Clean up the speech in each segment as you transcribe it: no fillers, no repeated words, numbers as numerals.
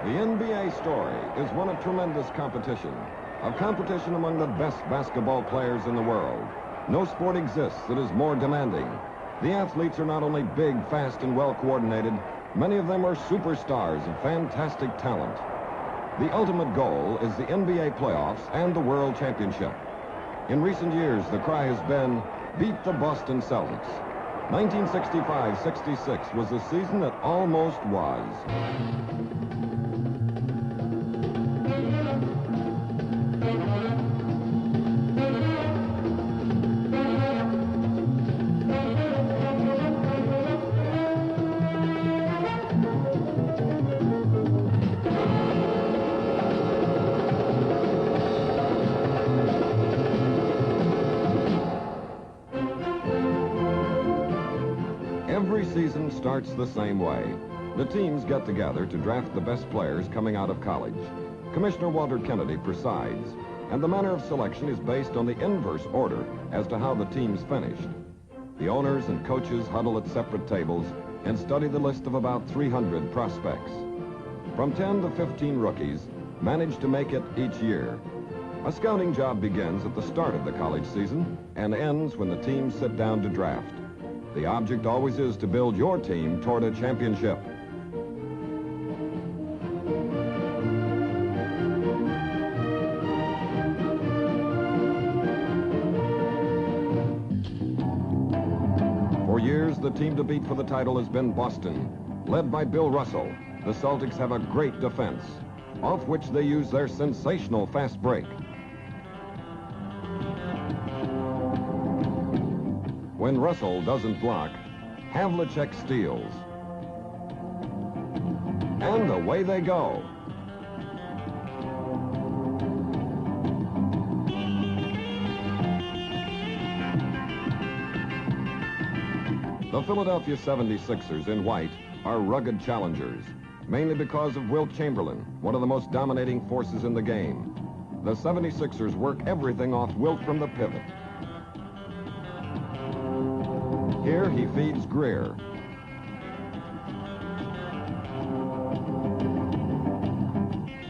The NBA story is one of tremendous competition, among the best basketball players in the world. No sport exists that is more demanding. The athletes are not only big, fast, and well-coordinated, many of them are superstars of fantastic talent. The ultimate goal is the NBA playoffs and the World Championship. In recent years, the cry has been, beat the Boston Celtics. 1965-66 was the season that almost was. Every season starts the same way. The teams get together to draft the best players coming out of college. Commissioner Walter Kennedy presides, and the manner of selection is based on the inverse order as to how the teams finished. The owners and coaches huddle at separate tables and study the list of about 300 prospects. From 10 to 15 rookies manage to make it each year. A scouting job begins at the start of the college season and ends when the teams sit down to draft. The object always is to build your team toward a championship. For years, the team to beat for the title has been Boston. Led by Bill Russell, the Celtics have a great defense, off which they use their sensational fast break. When Russell doesn't block, Havlicek steals. And away they go. The Philadelphia 76ers in white are rugged challengers, mainly because of Wilt Chamberlain, one of the most dominating forces in the game. The 76ers work everything off Wilt from the pivot. Here he feeds Greer.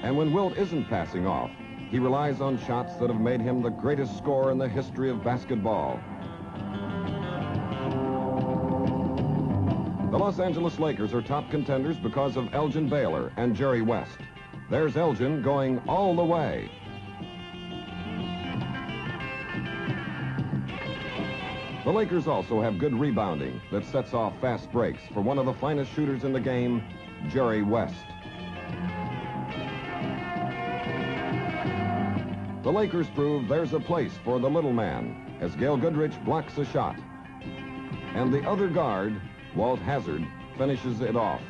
And when Wilt isn't passing off, he relies on shots that have made him the greatest scorer in the history of basketball. The Los Angeles Lakers are top contenders because of Elgin Baylor and Jerry West. There's Elgin going all the way. The Lakers also have good rebounding that sets off fast breaks for one of the finest shooters in the game, Jerry West. The Lakers prove there's a place for the little man as Gail Goodrich blocks a shot. And the other guard, Walt Hazzard, finishes it off.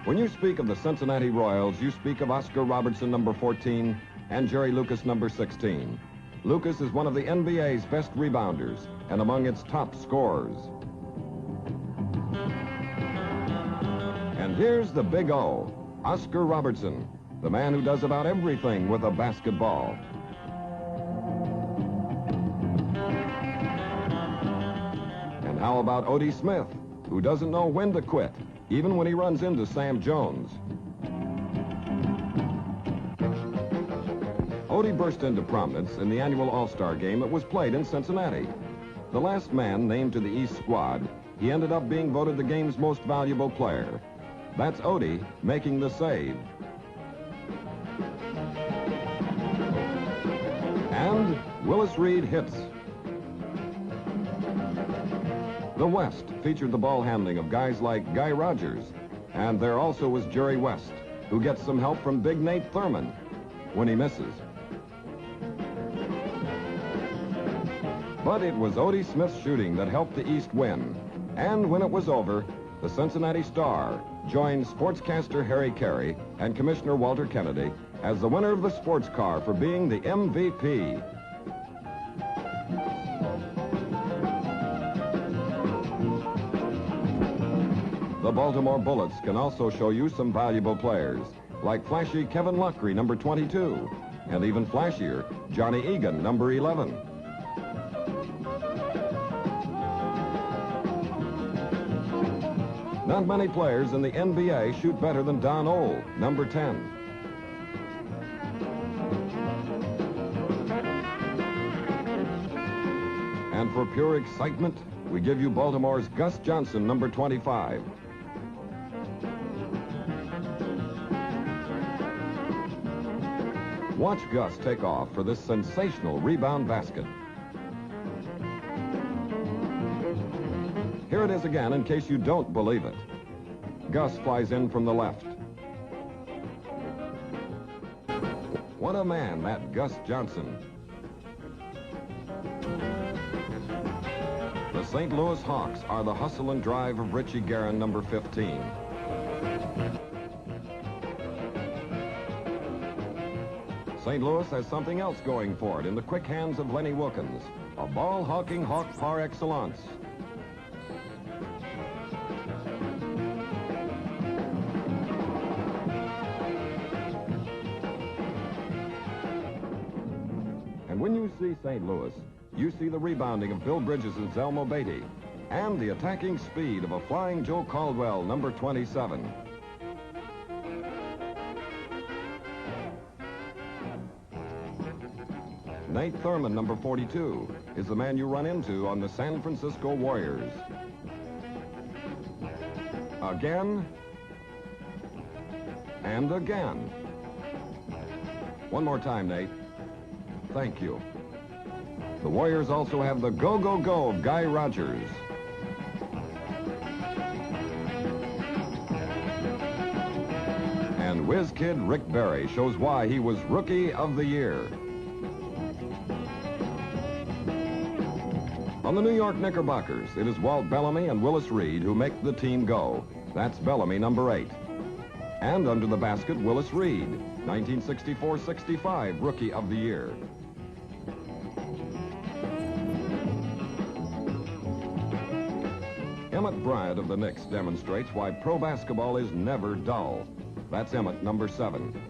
When you speak of the Cincinnati Royals, you speak of Oscar Robertson, number 14, and Jerry Lucas, number 16. Lucas is one of the NBA's best rebounders and among its top scorers. And here's the big O, Oscar Robertson, the man who does about everything with a basketball. And how about Odie Smith, who doesn't know when to quit, even when he runs into Sam Jones? Odie burst into prominence in the annual All-Star game that was played in Cincinnati. The last man named to the East squad, he ended up being voted the game's most valuable player. That's Odie making the save. And Willis Reed hits. The West featured the ball handling of guys like Guy Rogers. And there also was Jerry West, who gets some help from Big Nate Thurman when he misses. But it was Odie Smith's shooting that helped the East win. And when it was over, the Cincinnati Star joined sportscaster Harry Carey and Commissioner Walter Kennedy as the winner of the sports car for being the MVP. The Baltimore Bullets can also show you some valuable players, like flashy Kevin Lockery, number 22, and even flashier, Johnny Egan, number 11. Not many players in the NBA shoot better than Don Ohl, number 10. And for pure excitement, we give you Baltimore's Gus Johnson, number 25. Watch Gus take off for this sensational rebound basket. Here it is again in case you don't believe it. Gus flies in from the left. What a man, that Gus Johnson. The St. Louis Hawks are the hustle and drive of Richie Guerin, number 15. St. Louis has something else going for it in the quick hands of Lenny Wilkins, a ball-hawking Hawk par excellence. And when you see St. Louis, you see the rebounding of Bill Bridges and Zelmo Beatty, and the attacking speed of a flying Joe Caldwell, number 27. Nate Thurman, number 42, is the man you run into on the San Francisco Warriors. Again, and again. One more time, Nate. Thank you. The Warriors also have the go-go-go of Guy Rogers. And whiz kid Rick Barry shows why he was Rookie of the Year. On the New York Knickerbockers, it is Walt Bellamy and Willis Reed who make the team go. That's Bellamy, number 8. And under the basket, Willis Reed, 1964-65 Rookie of the Year. Emmett Bryant of the Knicks demonstrates why pro basketball is never dull. That's Emmett, number 7.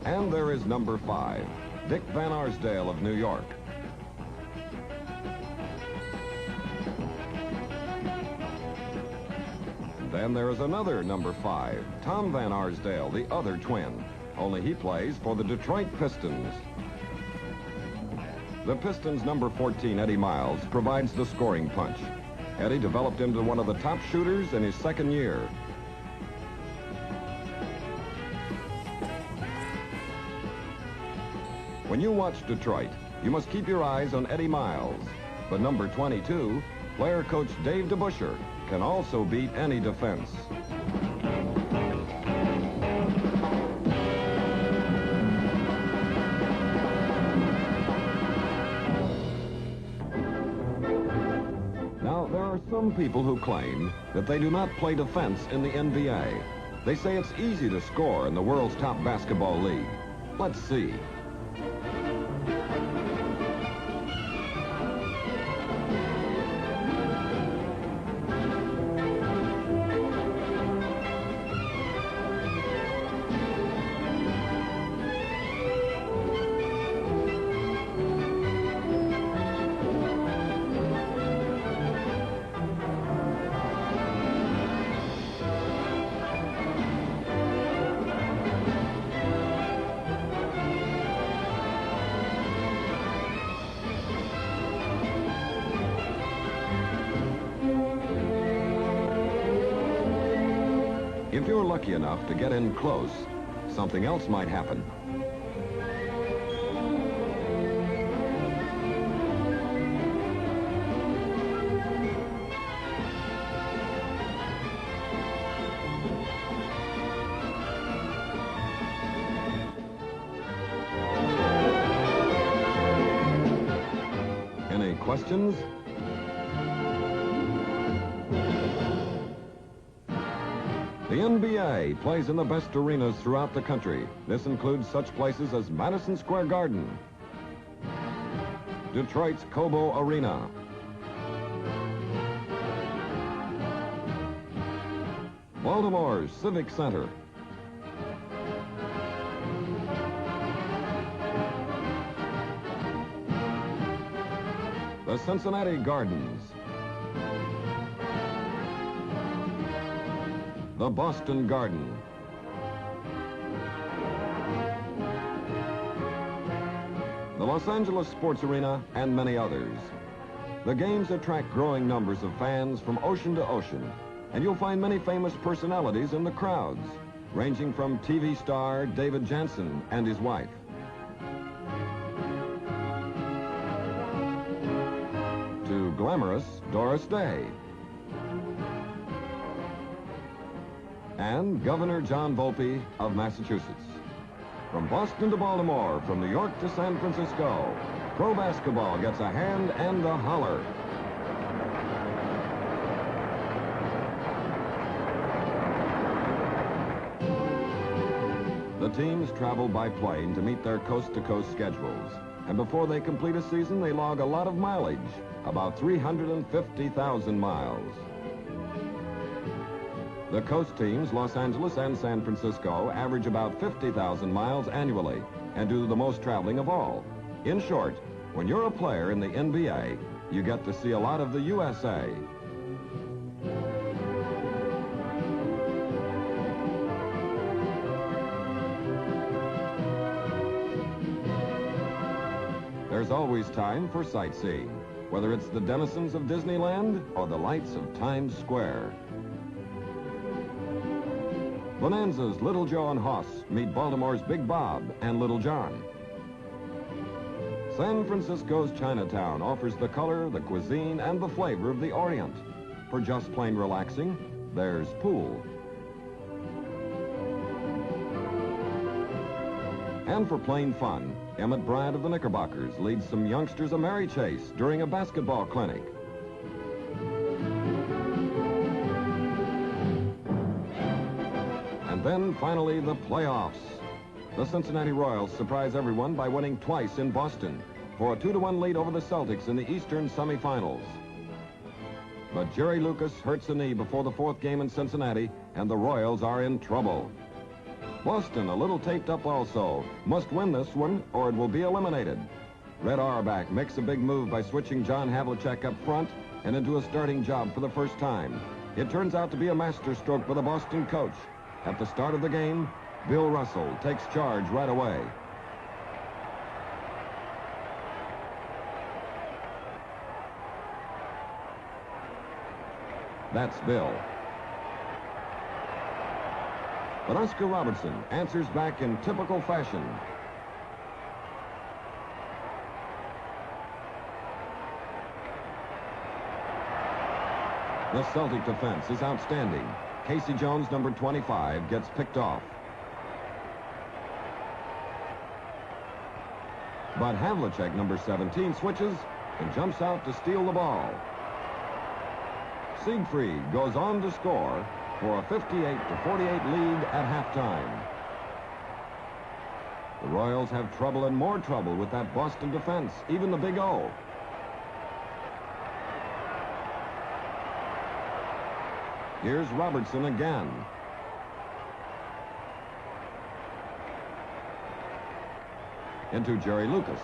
And there is number 5, Dick Van Arsdale of New York. Then there is another number 5, Tom Van Arsdale, the other twin, only he plays for the Detroit Pistons. The Pistons' number 14, Eddie Miles, provides the scoring punch. Eddie developed into one of the top shooters in his second year. When you watch Detroit, you must keep your eyes on Eddie Miles. But number 22, player coach Dave DeBusschere, can also beat any defense. Now, there are some people who claim that they do not play defense in the NBA. They say it's easy to score in the world's top basketball league. Let's see. If you're lucky enough to get in close, something else might happen. Any questions? The NBA plays in the best arenas throughout the country. This includes such places as Madison Square Garden, Detroit's Cobo Arena, Baltimore's Civic Center, The Cincinnati Gardens. The Boston Garden. The Los Angeles Sports Arena, and many others. The games attract growing numbers of fans from ocean to ocean, and you'll find many famous personalities in the crowds, ranging from TV star David Janssen and his wife, to glamorous Doris Day, and Governor John Volpe of Massachusetts. From Boston to Baltimore, from New York to San Francisco, pro basketball gets a hand and a holler. The teams travel by plane to meet their coast-to-coast schedules. And before they complete a season, they log a lot of mileage, about 350,000 miles. The coast teams, Los Angeles and San Francisco, average about 50,000 miles annually and do the most traveling of all. In short, when you're a player in the NBA, you get to see a lot of the USA. There's always time for sightseeing, whether it's the denizens of Disneyland or the lights of Times Square. Bonanza's Little Joe and Hoss meet Baltimore's Big Bob and Little John. San Francisco's Chinatown offers the color, the cuisine, and the flavor of the Orient. For just plain relaxing, there's pool. And for plain fun, Emmett Bryant of the Knickerbockers leads some youngsters a merry chase during a basketball clinic. And then, finally, the playoffs. The Cincinnati Royals surprise everyone by winning twice in Boston for a 2-1 lead over the Celtics in the Eastern semifinals. But Jerry Lucas hurts a knee before the fourth game in Cincinnati, and the Royals are in trouble. Boston, a little taped up also, must win this one or it will be eliminated. Red Auerbach makes a big move by switching John Havlicek up front and into a starting job for the first time. It turns out to be a masterstroke by the Boston coach. At the start of the game, Bill Russell takes charge right away. That's Bill. But Oscar Robertson answers back in typical fashion. The Celtic defense is outstanding. Casey Jones, number 25, gets picked off. But Havlicek, number 17, switches and jumps out to steal the ball. Siegfried goes on to score for a 58-48 lead at halftime. The Royals have trouble and more trouble with that Boston defense, even the Big O. Here's Robertson again. Into Jerry Lucas.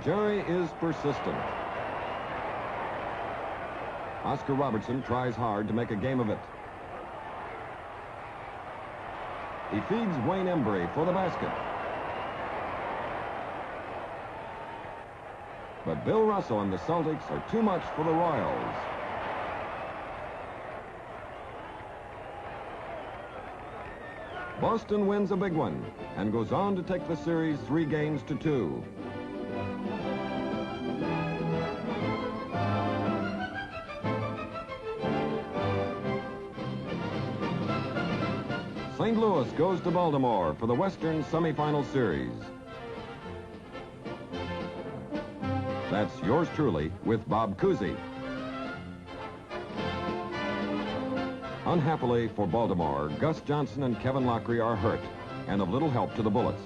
Jerry is persistent. Oscar Robertson tries hard to make a game of it. He feeds Wayne Embry for the basket. But Bill Russell and the Celtics are too much for the Royals. Boston wins a big one and goes on to take the series 3-2. St. Louis goes to Baltimore for the Western semifinal series. That's yours truly with Bob Cousy. Unhappily for Baltimore, Gus Johnson and Kevin Lockery are hurt and of little help to the Bullets.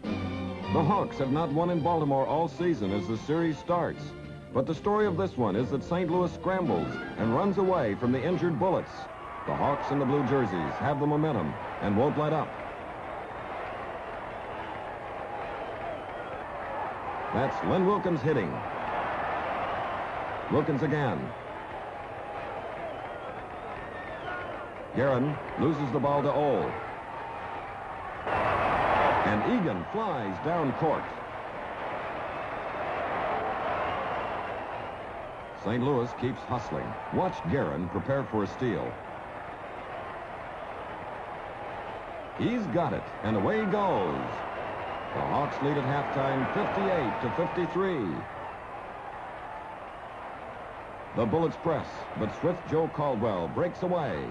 The Hawks have not won in Baltimore all season as the series starts. But the story of this one is that St. Louis scrambles and runs away from the injured Bullets. The Hawks in the blue jerseys have the momentum and won't let up. That's Len Wilkins hitting. Wilkins again. Guerin loses the ball to Ole. And Egan flies down court. St. Louis keeps hustling. Watch Guerin prepare for a steal. He's got it, and away he goes. The Hawks lead at halftime 58-53. The Bullets press, but Swift Joe Caldwell breaks away.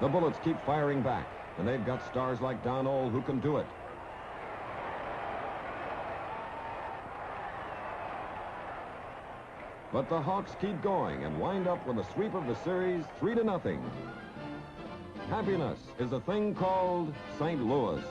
The Bullets keep firing back, and they've got stars like Don Ole who can do it. But the Hawks keep going and wind up with a sweep of the series 3-0. Happiness is a thing called St. Louis.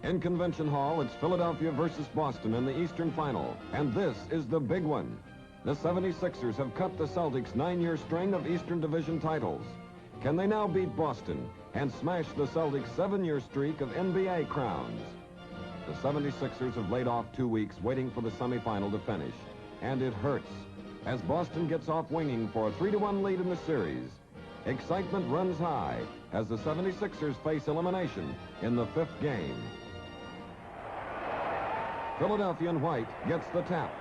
In Convention Hall, it's Philadelphia versus Boston in the Eastern Final, and this is the big one. The 76ers have cut the Celtics' 9-year string of Eastern Division titles. Can they now beat Boston and smash the Celtics' 7-year streak of NBA crowns? The 76ers have laid off 2 weeks waiting for the semifinal to finish, and it hurts as Boston gets off winging for a 3-1 lead in the series. Excitement runs high as the 76ers face elimination in the 5th game. Philadelphia in white gets the tap.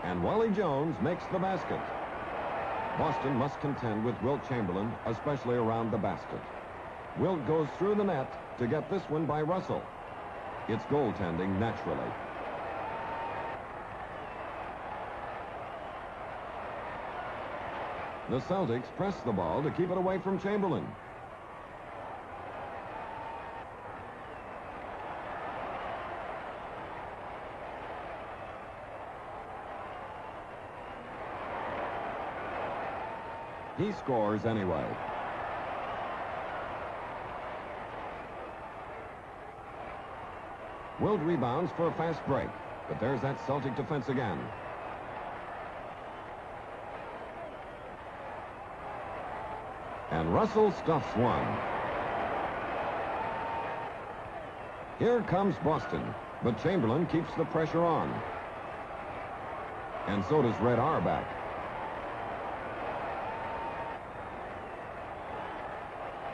And Wally Jones makes the basket. Boston must contend with Wilt Chamberlain, especially around the basket. Wilt goes through the net to get this one by Russell. It's goaltending naturally. The Celtics press the ball to keep it away from Chamberlain. He scores anyway. Wilt rebounds for a fast break, but there's that Celtic defense again. And Russell stuffs one. Here comes Boston, but Chamberlain keeps the pressure on. And so does Red Auerbach.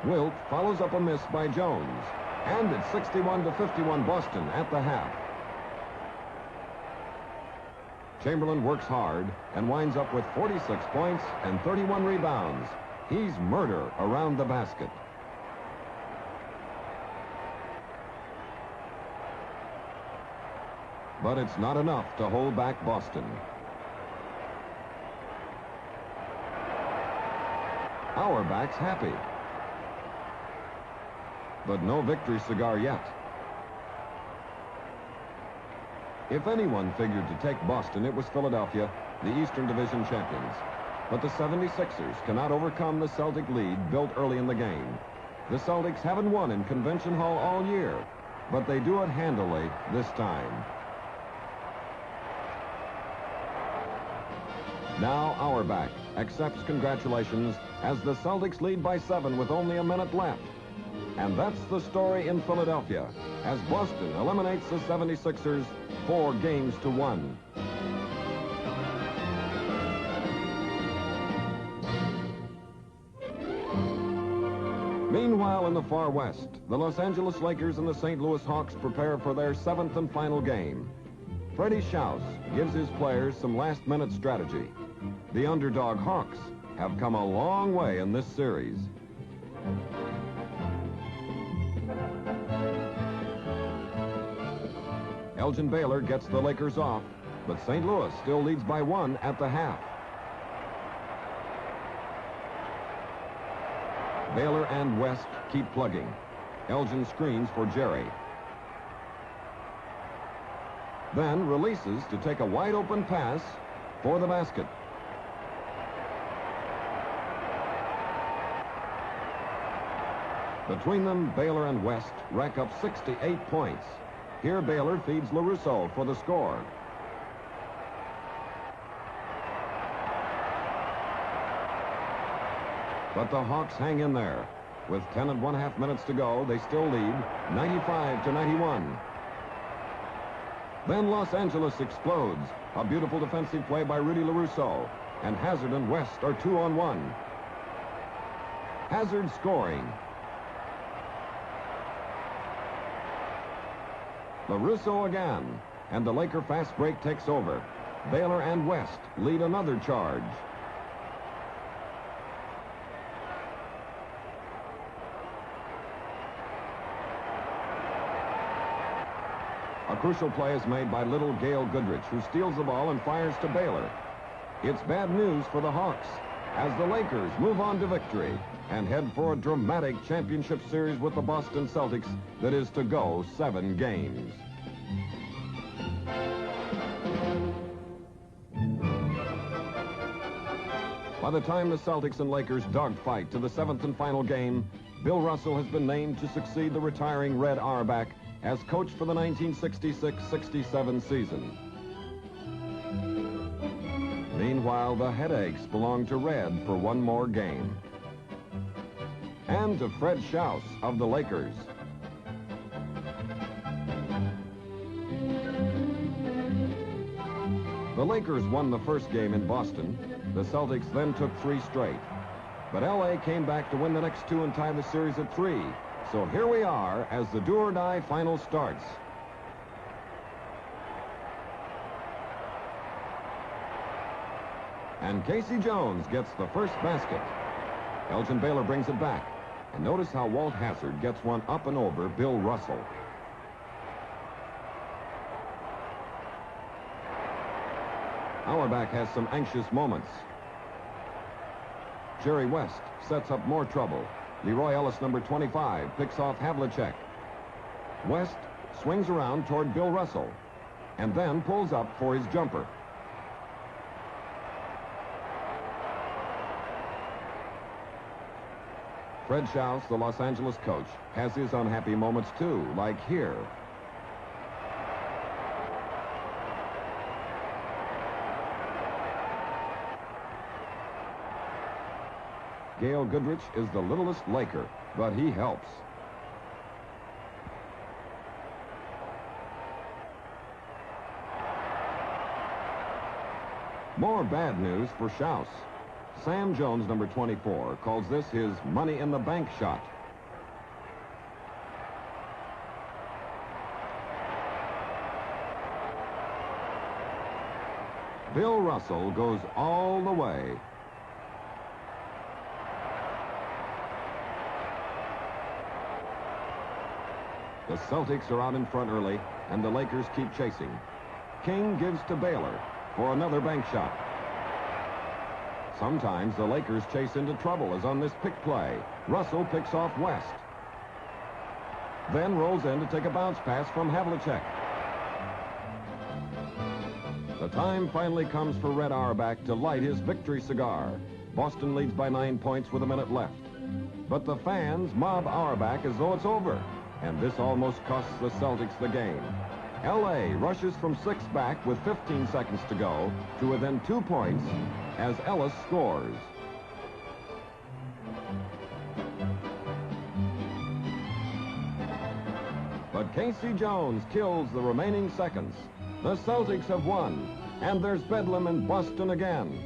Wilt follows up a miss by Jones. And it's 61-51 Boston at the half. Chamberlain works hard and winds up with 46 points and 31 rebounds. He's murder around the basket. But it's not enough to hold back Boston. Auerbach's happy. But no victory cigar yet. If anyone figured to take Boston, it was Philadelphia, the Eastern Division champions. But the 76ers cannot overcome the Celtic lead built early in the game. The Celtics haven't won in Convention Hall all year, but they do it handily this time. Now Auerbach accepts congratulations as the Celtics lead by 7 with only a minute left. And that's the story in Philadelphia as Boston eliminates the 76ers 4-1. Meanwhile, in the far west, the Los Angeles Lakers and the St. Louis Hawks prepare for their 7th and final game. Freddie Schaus gives his players some last-minute strategy. The underdog Hawks have come a long way in this series. Elgin Baylor gets the Lakers off, but St. Louis still leads by 1 at the half. Baylor and West keep plugging. Elgin screens for Jerry. Then releases to take a wide-open pass for the basket. Between them, Baylor and West rack up 68 points. Here, Baylor feeds LaRusso for the score. But the Hawks hang in there. With 10 1/2 minutes to go, they still lead 95-91. Then Los Angeles explodes. A beautiful defensive play by Rudy LaRusso. And Hazard and West are 2-on-1. Hazard scoring. LaRusso again. And the Laker fast break takes over. Baylor and West lead another charge. A crucial play is made by little Gail Goodrich, who steals the ball and fires to Baylor. It's bad news for the Hawks as the Lakers move on to victory and head for a dramatic championship series with the Boston Celtics that is to go 7 games. By the time the Celtics and Lakers dogfight to the 7th and final game, Bill Russell has been named to succeed the retiring Red Auerbach as coach for the 1966-67 season. Meanwhile, the headaches belong to Red for one more game. And to Fred Schaus of the Lakers. The Lakers won the first game in Boston. The Celtics then took 3 straight. But L.A. came back to win the next 2 and tie the series at 3. So here we are as the do-or-die final starts. And Casey Jones gets the first basket. Elgin Baylor brings it back. And notice how Walt Hazard gets one up and over Bill Russell. Auerbach has some anxious moments. Jerry West sets up more trouble. Leroy Ellis, number 25, picks off Havlicek. West swings around toward Bill Russell and then pulls up for his jumper. Fred Schaus, the Los Angeles coach, has his unhappy moments too, like here. Gail Goodrich is the littlest Laker, but he helps. More bad news for Schaus. Sam Jones, number 24, calls this his money-in-the-bank shot. Bill Russell goes all the way. The Celtics are out in front early, and the Lakers keep chasing. King gives to Baylor for another bank shot. Sometimes the Lakers chase into trouble, as on this pick play. Russell picks off West. Then rolls in to take a bounce pass from Havlicek. The time finally comes for Red Auerbach to light his victory cigar. Boston leads by 9 points with a minute left. But the fans mob Auerbach as though it's over. And this almost costs the Celtics the game. L.A. rushes from 6 back with 15 seconds to go to within 2 points as Ellis scores. But Casey Jones kills the remaining seconds. The Celtics have won, and there's bedlam in Boston again.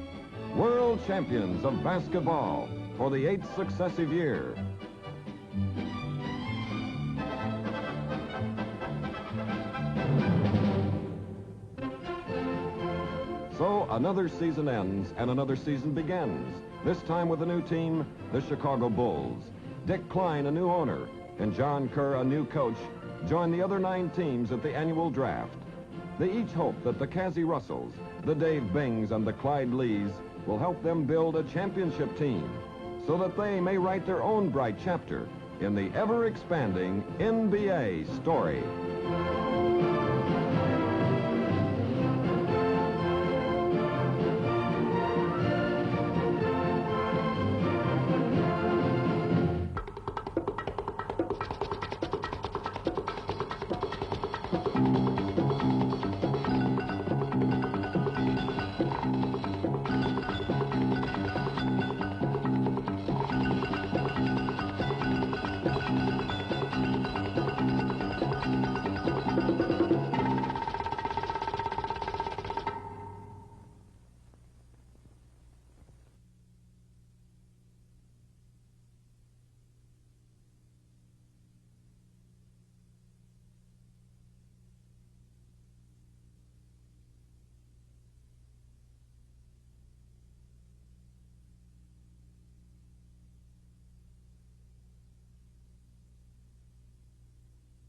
World champions of basketball for the 8th successive year. So another season ends and another season begins, this time with a new team, the Chicago Bulls. Dick Klein, a new owner, and John Kerr, a new coach, join the other 9 teams at the annual draft. They each hope that the Cassie Russells, the Dave Bings, and the Clyde Lees will help them build a championship team so that they may write their own bright chapter in the ever-expanding NBA story.